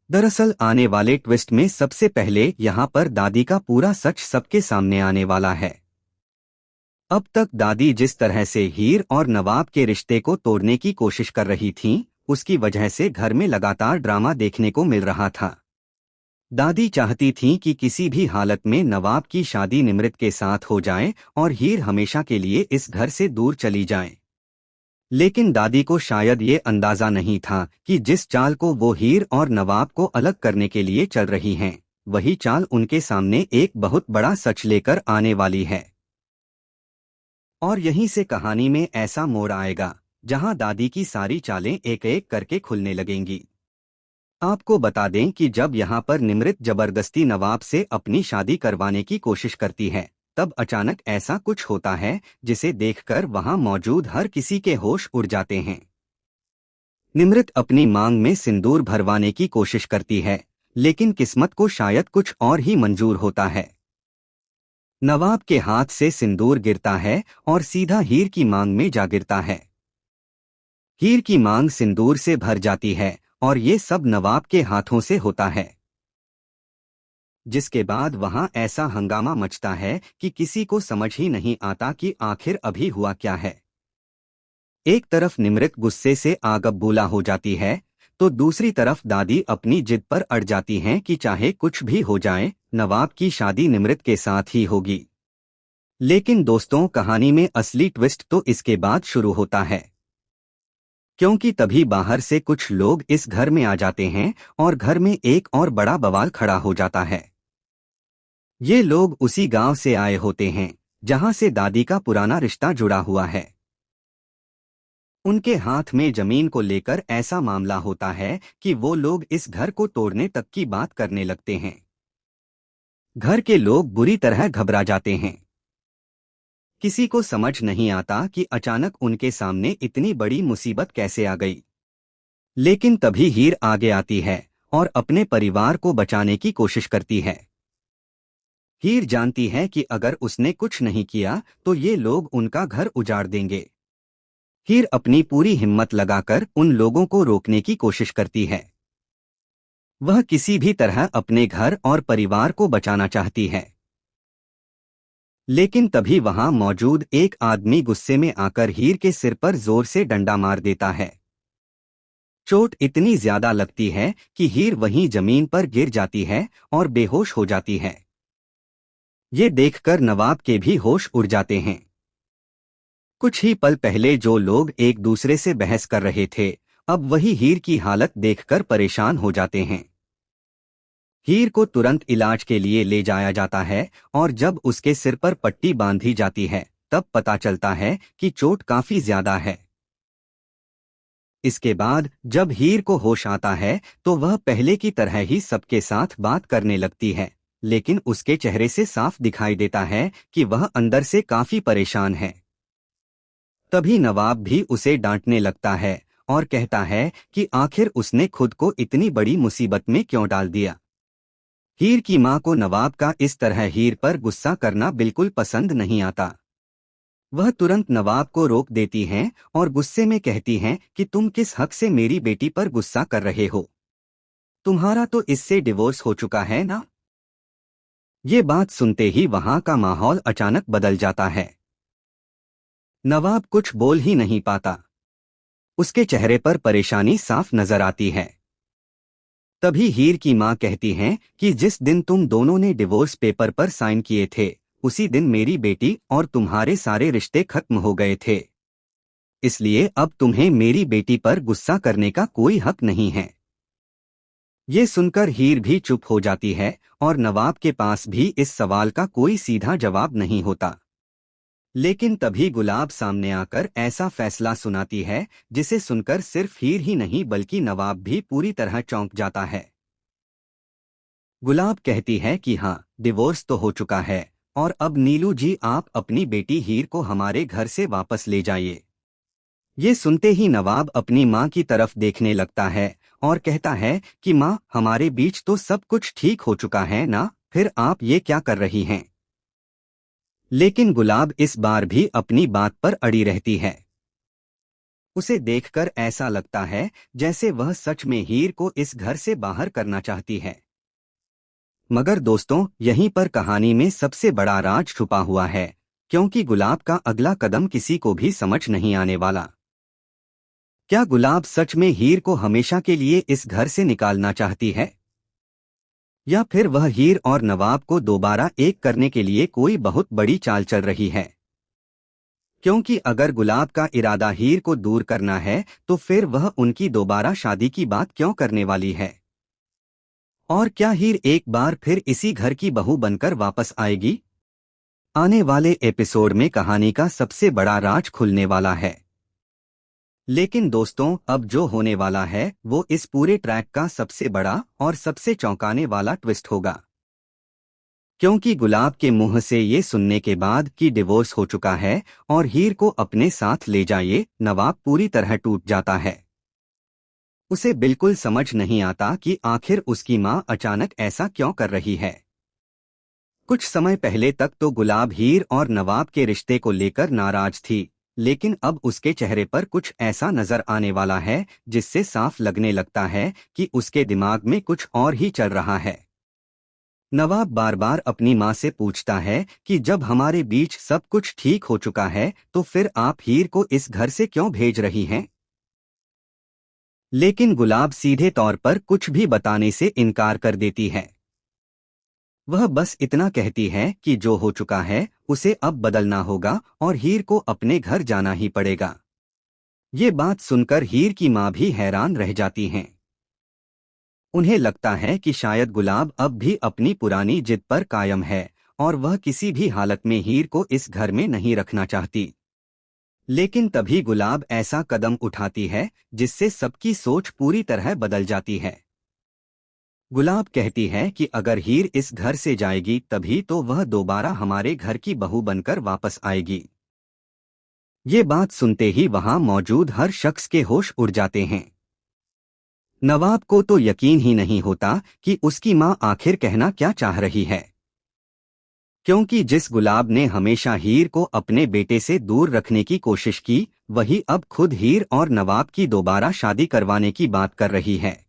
दरअसल आने वाले ट्विस्ट में सबसे पहले यहाँ पर दादी का पूरा सच सबके सामने आने वाला है। अब तक दादी जिस तरह से हीर और नवाब के रिश्ते को तोड़ने की कोशिश कर रही थीं, उसकी वजह से घर में लगातार ड्रामा देखने को मिल रहा था। दादी चाहती थीं कि किसी भी हालत में नवाब की शादी निमृत के साथ हो जाए और हीर हमेशा के लिए इस घर से दूर चली जाए। लेकिन दादी को शायद ये अंदाजा नहीं था कि जिस चाल को वो हीर और नवाब को अलग करने के लिए चल रही हैं, वही चाल उनके सामने एक बहुत बड़ा सच लेकर आने वाली है। और यहीं से कहानी में ऐसा मोड़ आएगा जहां दादी की सारी चालें एक एक करके खुलने लगेंगी। आपको बता दें कि जब यहाँ पर निमृत जबरदस्ती नवाब से अपनी शादी करवाने की कोशिश करती है, तब अचानक ऐसा कुछ होता है जिसे देखकर वहां मौजूद हर किसी के होश उड़ जाते हैं। निमृत अपनी मांग में सिंदूर भरवाने की कोशिश करती है, लेकिन किस्मत को शायद कुछ और ही मंजूर होता है। नवाब के हाथ से सिंदूर गिरता है और सीधा हीर की मांग में जा गिरता है। हीर की मांग सिंदूर से भर जाती है और ये सब नवाब के हाथों से होता है। जिसके बाद वहां ऐसा हंगामा मचता है कि किसी को समझ ही नहीं आता कि आखिर अभी हुआ क्या है। एक तरफ निमृत गुस्से से आग बबूला हो जाती है, तो दूसरी तरफ दादी अपनी जिद पर अड़ जाती हैं कि चाहे कुछ भी हो जाए, नवाब की शादी निमृत के साथ ही होगी। लेकिन दोस्तों, कहानी में असली ट्विस्ट तो इसके बाद शुरू होता है, क्योंकि तभी बाहर से कुछ लोग इस घर में आ जाते हैं और घर में एक और बड़ा बवाल खड़ा हो जाता है। ये लोग उसी गांव से आए होते हैं जहां से दादी का पुराना रिश्ता जुड़ा हुआ है। उनके हाथ में जमीन को लेकर ऐसा मामला होता है कि वो लोग इस घर को तोड़ने तक की बात करने लगते हैं। घर के लोग बुरी तरह घबरा जाते हैं। किसी को समझ नहीं आता कि अचानक उनके सामने इतनी बड़ी मुसीबत कैसे आ गई। लेकिन तभी हीर आगे आती है और अपने परिवार को बचाने की कोशिश करती है। हीर जानती है कि अगर उसने कुछ नहीं किया तो ये लोग उनका घर उजाड़ देंगे। हीर अपनी पूरी हिम्मत लगाकर उन लोगों को रोकने की कोशिश करती है। वह किसी भी तरह अपने घर और परिवार को बचाना चाहती है। लेकिन तभी वहां मौजूद एक आदमी गुस्से में आकर हीर के सिर पर जोर से डंडा मार देता है। चोट इतनी ज्यादा लगती है कि हीर वहीं जमीन पर गिर जाती है और बेहोश हो जाती है। ये देखकर नवाब के भी होश उड़ जाते हैं। कुछ ही पल पहले जो लोग एक दूसरे से बहस कर रहे थे, अब वही हीर की हालत देखकर परेशान हो जाते हैं। हीर को तुरंत इलाज के लिए ले जाया जाता है और जब उसके सिर पर पट्टी बांधी जाती है, तब पता चलता है कि चोट काफी ज्यादा है। इसके बाद जब हीर को होश आता है तो वह पहले की तरह ही सबके साथ बात करने लगती है, लेकिन उसके चेहरे से साफ दिखाई देता है कि वह अंदर से काफी परेशान है। तभी नवाब भी उसे डांटने लगता है और कहता है कि आखिर उसने खुद को इतनी बड़ी मुसीबत में क्यों डाल दिया। हीर की मां को नवाब का इस तरह हीर पर गुस्सा करना बिल्कुल पसंद नहीं आता। वह तुरंत नवाब को रोक देती हैं और गुस्से में कहती हैं कि तुम किस हक से मेरी बेटी पर गुस्सा कर रहे हो? तुम्हारा तो इससे डिवोर्स हो चुका है ना? ये बात सुनते ही वहां का माहौल अचानक बदल जाता है। नवाब कुछ बोल ही नहीं पाता। उसके चेहरे पर परेशानी साफ नजर आती है। तभी हीर की मां कहती हैं कि जिस दिन तुम दोनों ने डिवोर्स पेपर पर साइन किए थे, उसी दिन मेरी बेटी और तुम्हारे सारे रिश्ते खत्म हो गए थे। इसलिए अब तुम्हें मेरी बेटी पर गुस्सा करने का कोई हक नहीं है। ये सुनकर हीर भी चुप हो जाती है और नवाब के पास भी इस सवाल का कोई सीधा जवाब नहीं होता। लेकिन तभी गुलाब सामने आकर ऐसा फैसला सुनाती है जिसे सुनकर सिर्फ हीर ही नहीं बल्कि नवाब भी पूरी तरह चौंक जाता है। गुलाब कहती है कि हाँ, डिवोर्स तो हो चुका है और अब नीलू जी आप अपनी बेटी हीर को हमारे घर से वापस ले जाइए। ये सुनते ही नवाब अपनी माँ की तरफ देखने लगता है और कहता है कि माँ, हमारे बीच तो सब कुछ ठीक हो चुका है ना, फिर आप ये क्या कर रही हैं? लेकिन गुलाब इस बार भी अपनी बात पर अड़ी रहती है। उसे देखकर ऐसा लगता है जैसे वह सच में हीर को इस घर से बाहर करना चाहती है। मगर दोस्तों, यहीं पर कहानी में सबसे बड़ा राज छुपा हुआ है, क्योंकि गुलाब का अगला कदम किसी को भी समझ नहीं आने वाला। क्या गुलाब सच में हीर को हमेशा के लिए इस घर से निकालना चाहती है, या फिर वह हीर और नवाब को दोबारा एक करने के लिए कोई बहुत बड़ी चाल चल रही है? क्योंकि अगर गुलाब का इरादा हीर को दूर करना है, तो फिर वह उनकी दोबारा शादी की बात क्यों करने वाली है? और क्या हीर एक बार फिर इसी घर की बहू बनकर वापस आएगी? आने वाले एपिसोड में कहानी का सबसे बड़ा राज खुलने वाला है। लेकिन दोस्तों, अब जो होने वाला है वो इस पूरे ट्रैक का सबसे बड़ा और सबसे चौंकाने वाला ट्विस्ट होगा। क्योंकि गुलाब के मुंह से ये सुनने के बाद कि डिवोर्स हो चुका है और हीर को अपने साथ ले जाइए, नवाब पूरी तरह टूट जाता है। उसे बिल्कुल समझ नहीं आता कि आखिर उसकी माँ अचानक ऐसा क्यों कर रही है। कुछ समय पहले तक तो गुलाब हीर और नवाब के रिश्ते को लेकर नाराज थी, लेकिन अब उसके चेहरे पर कुछ ऐसा नजर आने वाला है जिससे साफ लगने लगता है कि उसके दिमाग में कुछ और ही चल रहा है। नवाब बार बार अपनी माँ से पूछता है कि जब हमारे बीच सब कुछ ठीक हो चुका है तो फिर आप हीर को इस घर से क्यों भेज रही हैं? लेकिन गुलाब सीधे तौर पर कुछ भी बताने से इनकार कर देती है। वह बस इतना कहती है कि जो हो चुका है उसे अब बदलना होगा और हीर को अपने घर जाना ही पड़ेगा। ये बात सुनकर हीर की माँ भी हैरान रह जाती हैं। उन्हें लगता है कि शायद गुलाब अब भी अपनी पुरानी जिद पर कायम है और वह किसी भी हालत में हीर को इस घर में नहीं रखना चाहती। लेकिन तभी गुलाब ऐसा कदम उठाती है जिससे सबकी सोच पूरी तरह बदल जाती है। गुलाब कहती है कि अगर हीर इस घर से जाएगी तभी तो वह दोबारा हमारे घर की बहू बनकर वापस आएगी। ये बात सुनते ही वहां मौजूद हर शख्स के होश उड़ जाते हैं। नवाब को तो यकीन ही नहीं होता कि उसकी माँ आखिर कहना क्या चाह रही है, क्योंकि जिस गुलाब ने हमेशा हीर को अपने बेटे से दूर रखने की कोशिश की, वही अब खुद हीर और नवाब की दोबारा शादी करवाने की बात कर रही है।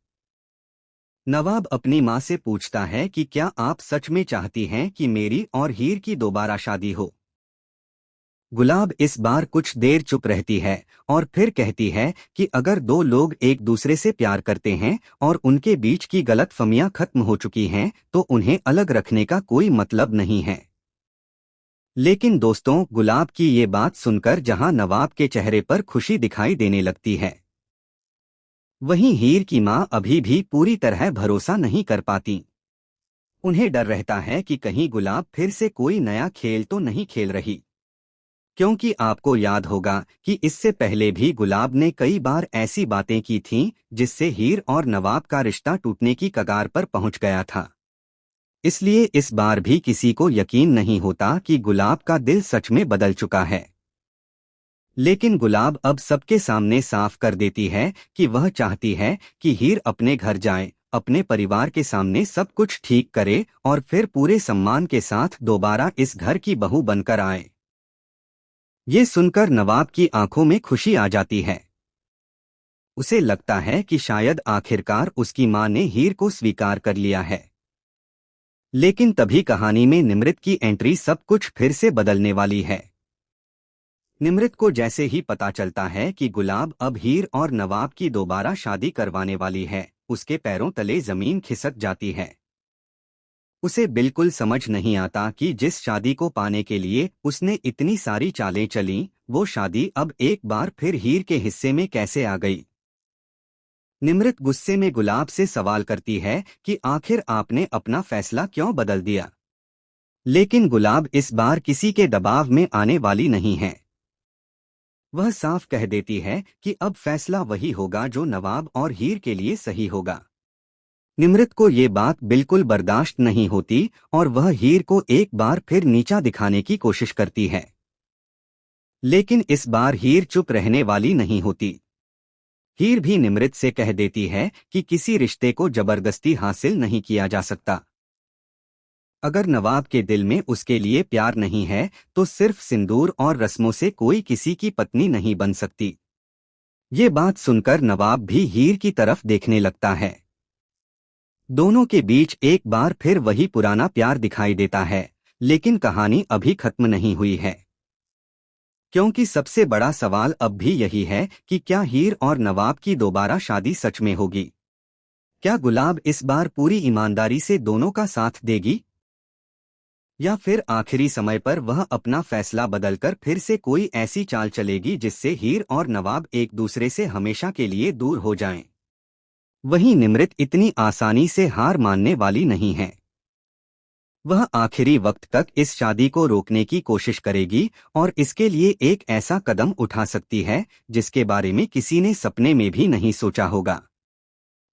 नवाब अपनी माँ से पूछता है कि क्या आप सच में चाहती हैं कि मेरी और हीर की दोबारा शादी हो? गुलाब इस बार कुछ देर चुप रहती है और फिर कहती है कि अगर दो लोग एक दूसरे से प्यार करते हैं और उनके बीच की गलतफहमियां खत्म हो चुकी हैं तो उन्हें अलग रखने का कोई मतलब नहीं है। लेकिन दोस्तों, गुलाब की ये बात सुनकर जहां नवाब के चेहरे पर खुशी दिखाई देने लगती है, वहीं हीर की मां अभी भी पूरी तरह भरोसा नहीं कर पाती। उन्हें डर रहता है कि कहीं गुलाब फिर से कोई नया खेल तो नहीं खेल रही, क्योंकि आपको याद होगा कि इससे पहले भी गुलाब ने कई बार ऐसी बातें की थीं जिससे हीर और नवाब का रिश्ता टूटने की कगार पर पहुंच गया था। इसलिए इस बार भी किसी को यकीन नहीं होता कि गुलाब का दिल सच में बदल चुका है। लेकिन गुलाब अब सबके सामने साफ कर देती है कि वह चाहती है कि हीर अपने घर जाए, अपने परिवार के सामने सब कुछ ठीक करे और फिर पूरे सम्मान के साथ दोबारा इस घर की बहू बनकर आए। ये सुनकर नवाब की आंखों में खुशी आ जाती है। उसे लगता है कि शायद आखिरकार उसकी मां ने हीर को स्वीकार कर लिया है। लेकिन तभी कहानी में निमृत की एंट्री सब कुछ फिर से बदलने वाली है। निमृत को जैसे ही पता चलता है कि गुलाब अब हीर और नवाब की दोबारा शादी करवाने वाली है, उसके पैरों तले जमीन खिसक जाती है। उसे बिल्कुल समझ नहीं आता कि जिस शादी को पाने के लिए उसने इतनी सारी चालें चलीं, वो शादी अब एक बार फिर हीर के हिस्से में कैसे आ गई। निमृत गुस्से में गुलाब से सवाल करती है कि आखिर आपने अपना फैसला क्यों बदल दिया। लेकिन गुलाब इस बार किसी के दबाव में आने वाली नहीं है। वह साफ कह देती है कि अब फैसला वही होगा जो नवाब और हीर के लिए सही होगा। निमृत को ये बात बिल्कुल बर्दाश्त नहीं होती और वह हीर को एक बार फिर नीचा दिखाने की कोशिश करती है। लेकिन इस बार हीर चुप रहने वाली नहीं होती। हीर भी निमृत से कह देती है कि किसी रिश्ते को जबरदस्ती हासिल नहीं किया जा सकता। अगर नवाब के दिल में उसके लिए प्यार नहीं है तो सिर्फ सिंदूर और रस्मों से कोई किसी की पत्नी नहीं बन सकती। ये बात सुनकर नवाब भी हीर की तरफ देखने लगता है। दोनों के बीच एक बार फिर वही पुराना प्यार दिखाई देता है, लेकिन कहानी अभी खत्म नहीं हुई है। क्योंकि सबसे बड़ा सवाल अब भी यही है कि क्या हीर और नवाब की दोबारा शादी सच में होगी? क्या गुलाब इस बार पूरी ईमानदारी से दोनों का साथ देगी, या फिर आखिरी समय पर वह अपना फैसला बदलकर फिर से कोई ऐसी चाल चलेगी जिससे हीर और नवाब एक दूसरे से हमेशा के लिए दूर हो जाएं? वहीं निमृत इतनी आसानी से हार मानने वाली नहीं है। वह आखिरी वक्त तक इस शादी को रोकने की कोशिश करेगी और इसके लिए एक ऐसा कदम उठा सकती है जिसके बारे में किसी ने सपने में भी नहीं सोचा होगा।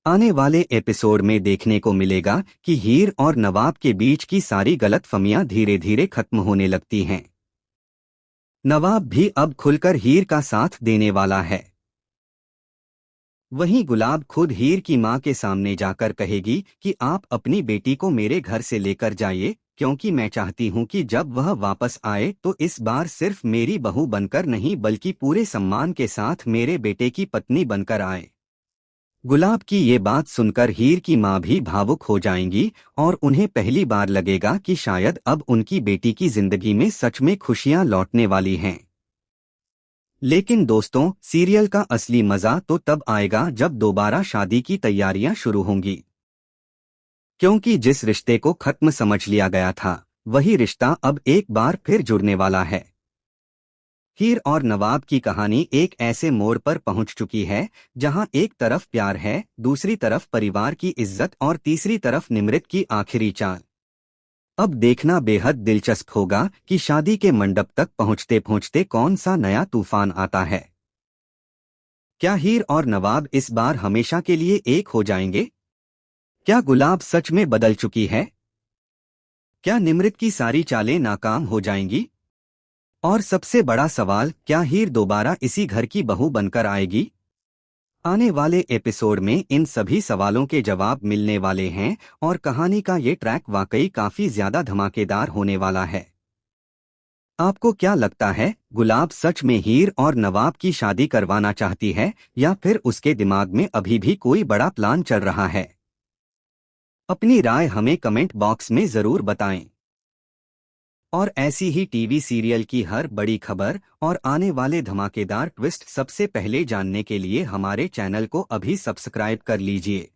आने वाले एपिसोड में देखने को मिलेगा कि हीर और नवाब के बीच की सारी गलतफहमियां धीरे धीरे खत्म होने लगती हैं। नवाब भी अब खुलकर हीर का साथ देने वाला है। वहीं गुलाब खुद हीर की मां के सामने जाकर कहेगी कि आप अपनी बेटी को मेरे घर से लेकर जाइए, क्योंकि मैं चाहती हूं कि जब वह वापस आए तो इस बार सिर्फ मेरी बहू बनकर नहीं बल्कि पूरे सम्मान के साथ मेरे बेटे की पत्नी बनकर आए। गुलाब की ये बात सुनकर हीर की मां भी भावुक हो जाएंगी और उन्हें पहली बार लगेगा कि शायद अब उनकी बेटी की जिंदगी में सच में खुशियां लौटने वाली हैं। लेकिन दोस्तों, सीरियल का असली मजा तो तब आएगा जब दोबारा शादी की तैयारियां शुरू होंगी। क्योंकि जिस रिश्ते को खत्म समझ लिया गया था, वही रिश्ता अब एक बार फिर जुड़ने वाला है। हीर और नवाब की कहानी एक ऐसे मोड़ पर पहुंच चुकी है जहां एक तरफ प्यार है, दूसरी तरफ परिवार की इज्जत और तीसरी तरफ निमृत की आखिरी चाल। अब देखना बेहद दिलचस्प होगा कि शादी के मंडप तक पहुंचते पहुंचते कौन सा नया तूफान आता है। क्या हीर और नवाब इस बार हमेशा के लिए एक हो जाएंगे? क्या गुलाब सच में बदल चुकी है? क्या निमृत की सारी चालें नाकाम हो जाएंगी? और सबसे बड़ा सवाल, क्या हीर दोबारा इसी घर की बहू बनकर आएगी? आने वाले एपिसोड में इन सभी सवालों के जवाब मिलने वाले हैं और कहानी का ये ट्रैक वाकई काफी ज्यादा धमाकेदार होने वाला है। आपको क्या लगता है, गुलाब सच में हीर और नवाब की शादी करवाना चाहती है या फिर उसके दिमाग में अभी भी कोई बड़ा प्लान चल रहा है? अपनी राय हमें कमेंट बॉक्स में जरूर बताएं। और ऐसी ही टीवी सीरियल की हर बड़ी खबर और आने वाले धमाकेदार ट्विस्ट सबसे पहले जानने के लिए हमारे चैनल को अभी सब्सक्राइब कर लीजिए।